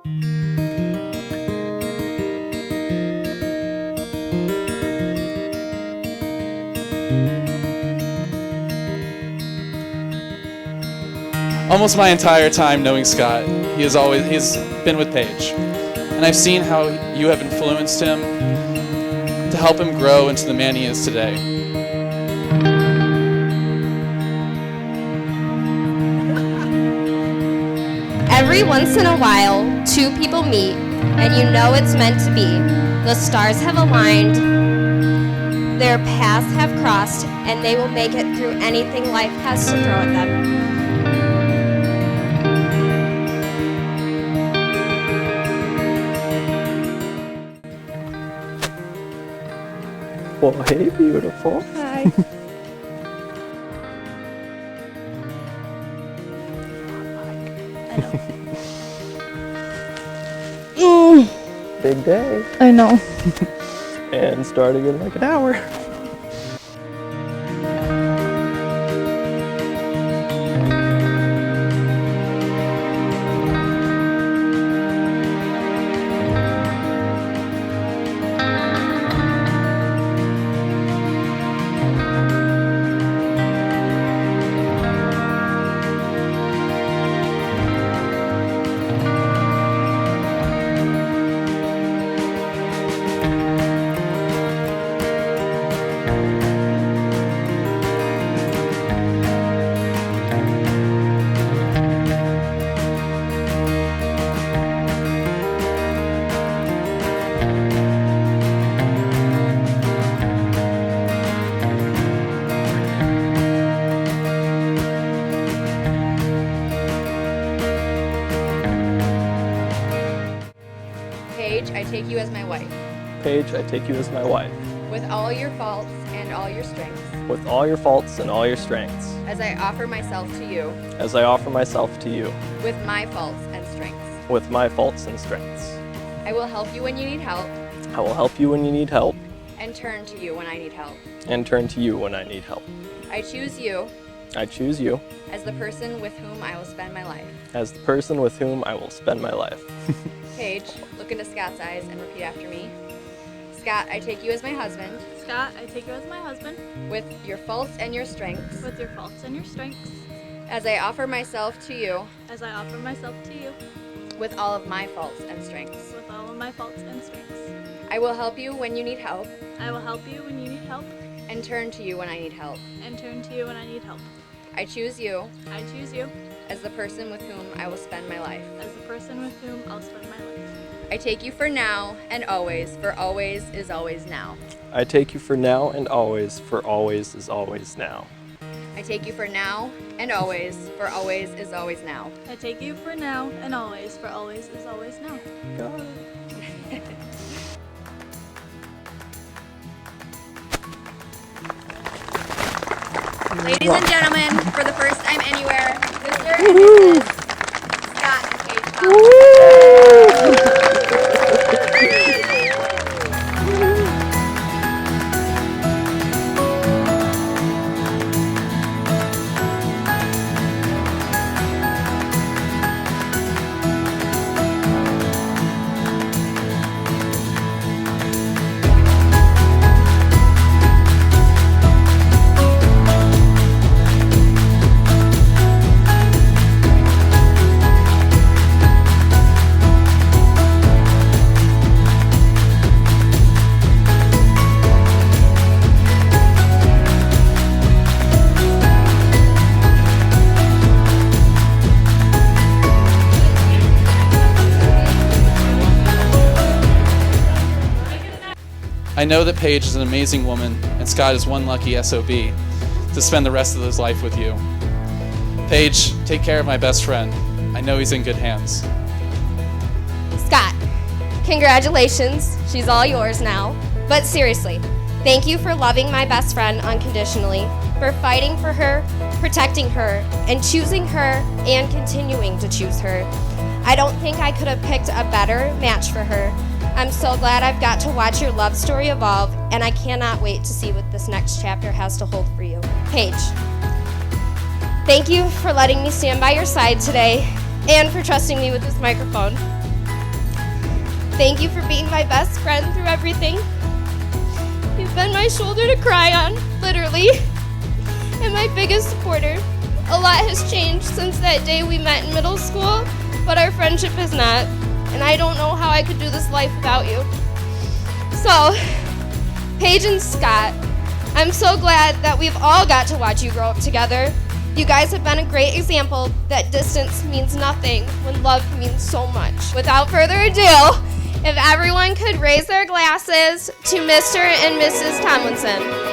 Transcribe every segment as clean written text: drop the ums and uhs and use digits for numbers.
Almost my entire time knowing Scott, he's been with Paige. And I've seen how you have influenced him to help him grow into the man he is today. Every once in a while, two people meet, and you know it's meant to be. The stars have aligned, their paths have crossed, and they will make it through anything life has to throw at them. Well, hey, beautiful. Hi. Big day. I know. And starting in like an hour. Paige, I take you as my wife, Paige, I take you as my wife, with all your faults and all your strengths, with all your faults and all your strengths, as I offer myself to you, as I offer myself to you, with my faults and strengths. with my faults and strengths. I will help you when you need help, I will help you when you need help, and turn to you when I need help. and turn to you when I need help. I choose you I choose you as the person with whom I will spend my life. as the person with whom I will spend my life. Paige, look into Scott's eyes and repeat after me. Scott, I take you as my husband, Scott, I take you as my husband, with your faults and your strengths, with your faults and your strengths, as I offer myself to you, as I offer myself to you, with all of my faults and strengths. with all of my faults and strengths. I will help you when you need help, I will help you when you need help, and turn to you when I need help. and turn to you when I need help. I choose you I choose you as the person with whom I will spend my life. as the person with whom I'll spend my life. I take you for now and always, for always is always now. I take you for now and always, for always is always now. I take you for now and always, for always is always now. I take you for now and always, for always is always now. Got it. Ladies and gentlemen, for the first time anywhere, Mr. and Mrs. Scott and Paige Tomlinson. I know that Paige is an amazing woman, and Scott is one lucky SOB to spend the rest of his life with you. Paige, take care of my best friend. I know he's in good hands. Scott, congratulations. She's all yours now. But seriously, thank you for loving my best friend unconditionally, for fighting for her, protecting her, and choosing her and continuing to choose her. I don't think I could have picked a better match for her. I'm so glad I've got to watch your love story evolve, and I cannot wait to see what this next chapter has to hold for you. Paige, thank you for letting me stand by your side today and for trusting me with this microphone. Thank you for being my best friend through everything. You've been my shoulder to cry on, literally, and my biggest supporter. A lot has changed since that day we met in middle school, but our friendship has not, and I don't know how I could do this life without you. So, Paige and Scott, I'm so glad that we've all got to watch you grow up together. You guys have been a great example that distance means nothing when love means so much. Without further ado, if everyone could raise their glasses to Mr. and Mrs. Tomlinson.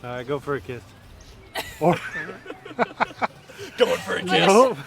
All right, go for a kiss. Going for a kiss. Nope.